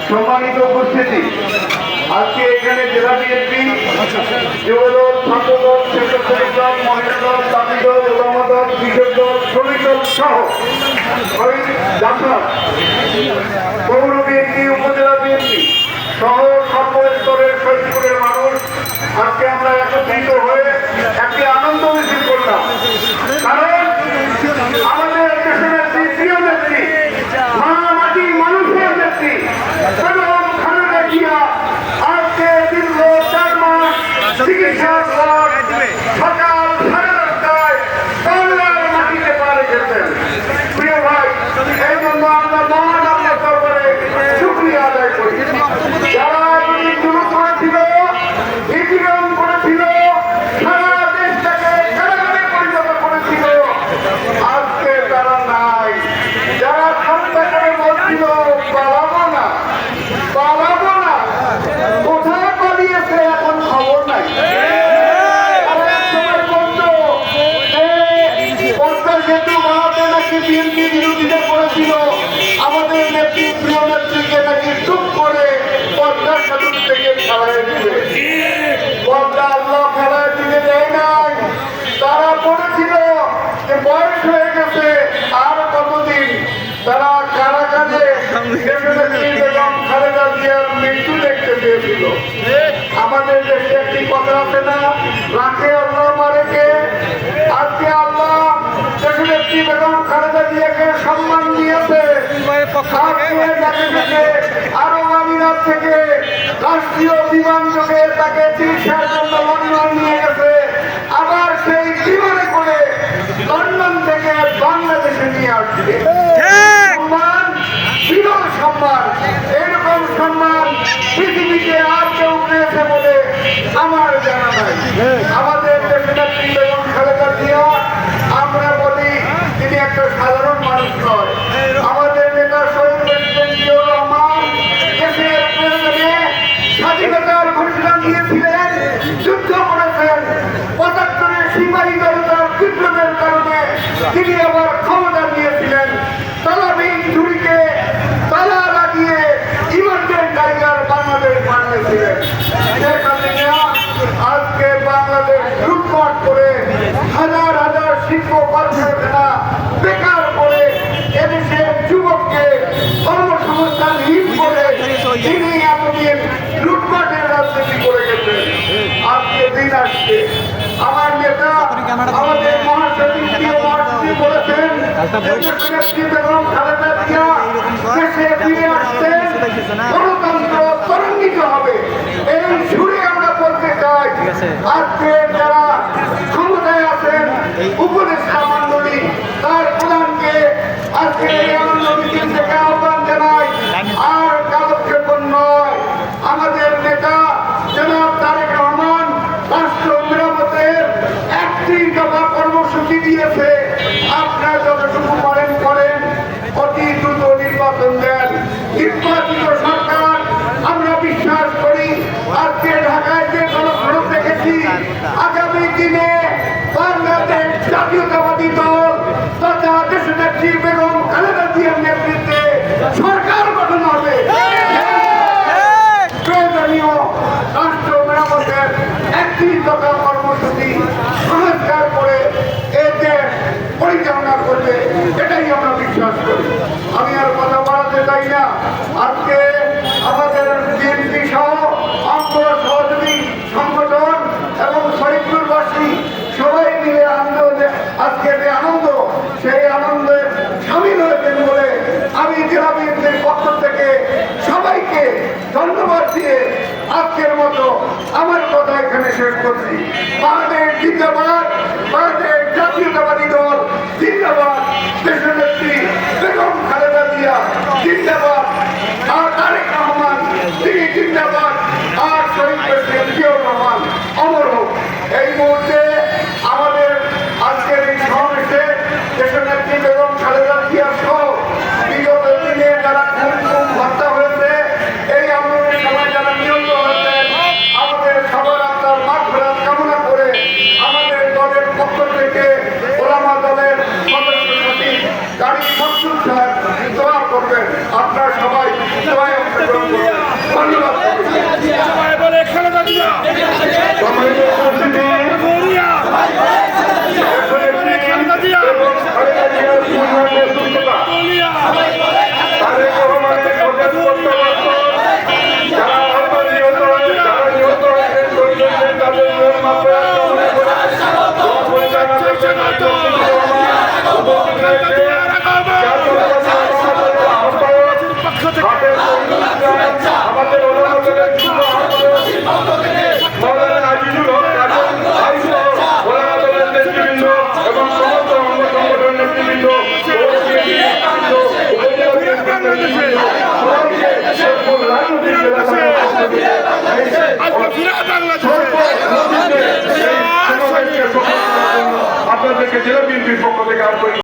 সম্মানিত উপস্থিতি, আজকে এখানে জেলা বিএনপি, যুবদল, ছাত্রদল, স্বেচ্ছাসেবক দল, মহিলা দল, দাবি দল, ওলামা দল, কৃষক দল, শ্রমিক দল সহ পৌর বিএনপি, উপজেলা বিএনপি সহ সর্বস্তরের শহীদপুরের মানুষ আজকে আমরা একত্রিত হয়ে একটি আনন্দ মিছিল করলাম। কারণ আমাদের দেশের প্রিয় নেত্রী, মা মাটি মানুষের নেত্রী বেগম খালেদা জিয়া আজকে দীর্ঘ 4 মাস চিকিৎসার পর সকাল 10:30টায় বাংলার মাটিতে পা রেখেছেন। প্রিয় ভাই, এই জন্য আমরা মহান আল্লাহর দরবারে শুকরিয়া আদায় করি। যারা জুলুম করেছিল, নিপীড়ন করেছিল, সারা দেশটাকে কারাগারে পরিণত করেছিল, আজকে তারা নাই। যারা ঠান্ডা করে বলছিল পালাবো না, কোথায় পালিয়েছে এখন খবর নাই। পদ্মা সেতু বানাতে নাকি বিএনপি বিরোধিতা করেছিল, আমাদের নেত্রী, প্রিয় নেত্রীকে নাকি চুপ করে পদ্মা সেতু থেকে খেলায় দিবে। পদ্মা আল্লাহ খেলায় দিতে দেয় নাই। তারা বলেছিল যে বয়স হয়ে গেছে, আর কতদিন। তারা কারাগারে বেগম খালেদা জিয়ার মৃত্যু দেখতে পেয়েছিল। আমাদের দেশে একটি কথা আছে না, রাখে আল্লাহ মারে কে। আজকে আল্লাহ দেশের একটি বেগম খালেদা জিয়াকে সম্মান দিয়েছে। আরো আমিনার থেকে রাষ্ট্রীয় বিমান যোগে তাকে চিকিৎসার জন্য লন্ডন নিয়ে গেছে। আবার সেই বিমানে করে লন্ডন থেকে বাংলাদেশে নিয়ে আসছে। সম্মান, বিরল সম্মান। এরকম সম্মান পৃথিবীতে আর কেউ পেয়েছে বলে আমার জানা নাই। আমাদের দেশের নেত্রী বেগম খালেদা জিয়া, আমরা বলি তিনি একটা সাধারণ মানুষ নয়। আমাদের নেতা শহীদ প্রেসিডেন্ট জিয়াউর রহমান দেশের প্রয়োজনে স্বাধীনতার ঘোষণা দিয়েছিলেন, যুদ্ধ করেছেন। ৭৫-এর সিপাহী জনতার বিপ্লবের কারণে তিনি আবার ক্ষমতা নিয়েছিলেন। তালাবিহীন ঝুড়িকে তালা লাগিয়ে ইমার্জেন্ট টাইগার বাংলাদেশ বানিয়েছিলেন। শেখ হাসিনা আজকে বাংলাদেশ লুটপাট করে হাজার হাজার শিল্প কর্মকারখানা বেকার করে এদেশের যুবককে কর্মসংস্থানহীন করে তিনি এতদিন লুটপাটের রাজনীতি করে গেছেন। আজকে দিন আসছে, আমার নেতা, আমাদের মহাসচিব বলেছেন বেগম খালেদা জিয়া দেশে ফিরে আসছেন, গণতন্ত্র ত্বরান্বিত হবে। এই সুরে আমরা বলতে চাই, আজকে যারা ক্ষমতায় আছেন, উপদেষ্টা মণ্ডলী, তার প্রধানকে আজকে এই আনন্দ মিছিল থেকে আহ্বান জানাই। আর কালক্ষেপণ নয়, আমাদের নেতা জনাব তারেক রহমান রাষ্ট্র মেরামতের একটি দফা কর্মসূচি দিয়েছে। আপনারা যতটুকু পারেন করেন, অতি দ্রুত নির্বাচন দেন। নির্বাচিত সরকার, আমরা বিশ্বাস করি, আজকে ঢাকায় যে গণসড়ক দেখেছি, আগামী দিনে বাংলাদেশ জাতীয়তাবাদী দল তথা দেশের নেত্রী বেগম খালেদা জিয়ার নেতৃত্বে সরকার গঠন হবে। প্রয়োজনীয় রাষ্ট্র মেরামতের একটি দফা কর্মসূচি সংস্কার করে এ দেশ পরিচালনা করবে, এটাই আমরা বিশ্বাস করি। আমি আর কথা বাড়াতে চাই না। আজকে আমাদের বিএনপি সহ অঙ্গ সহযোগী সংগঠন এবং শহীদপুরবাসী সবাই মিলে আজকে যে আনন্দ, সেই আনন্দে সামিল হয়েছেন বলে আমি জেলা বিএনপির পক্ষ থেকে সবাইকে ধন্যবাদ দিয়ে আজকের মতো আমার কথা এখানে শেষ করছি। বাংলাদেশ জিন্দাবাদ, বাংলাদেশ জাতীয়তাবাদী দল জিন্দাবাদ, দেশের নেত্রী বেগম খালেদা জিয়া জিন্দাবাদ, আর তারেক রহমান তিনি জিন্দাবাদ, আর শহীদ প্রেসিডেন্ট জিয়াউর রহমান অমর হোক। এই মুহূর্তে আমাদের আজকের এই সমাবেশে দেশের নেত্রী বেগম খালেদা জিয়া সহ বিগত দিনে যারা খুন হত্যা হয়েছে, এই আন্দোলনের সময় যারা নিহত হয়েছেন, আমাদের সবার আত্মার মাগফিরাত কামনা করে আমাদের দলের পক্ষ থেকে ওলামা দলের সদস্য সচিব গাড়ি মকসুদ সাহেব দোয়া করবেন। আপনারা সবাই দোয়ায় অংশগ্রহণ করবেন। ধন্যবাদ। সবাই বলে খালেদা জিয়া সম্মানিত উপস্থিতি, গৌরিয়া বলে খালেদা জিয়া খালেদা জিয়ার পূর্ণাঙ্গ সুস্থতা, গৌরিয়া তারেক রহমানের প্রদেশ প্রত্যাবর্তন, যারা আহত নিহত যারা নিহত হয়েছেন শহীদদের তাদের মাত্রায় কামনা করে দোয়া পরিচালনা করছেন আইয়ুব রহমান, উপস্থিত রয়েছেন জাতীয়তাবাদী আহ্বায়ক হাফেজ শহীদুল ইসলাম, আমাদের ওলামাদের যুব আহ্বায়ক মাওলানা আজিজুল হক কাজল ভাইসহ ওলামাদের নেতৃবৃন্দ এবং সমস্ত অঙ্গ সংগঠনের নেতৃবৃন্দ, আপনাদেরকে জেলা বিএনপির পক্ষ থেকে আন্তরিক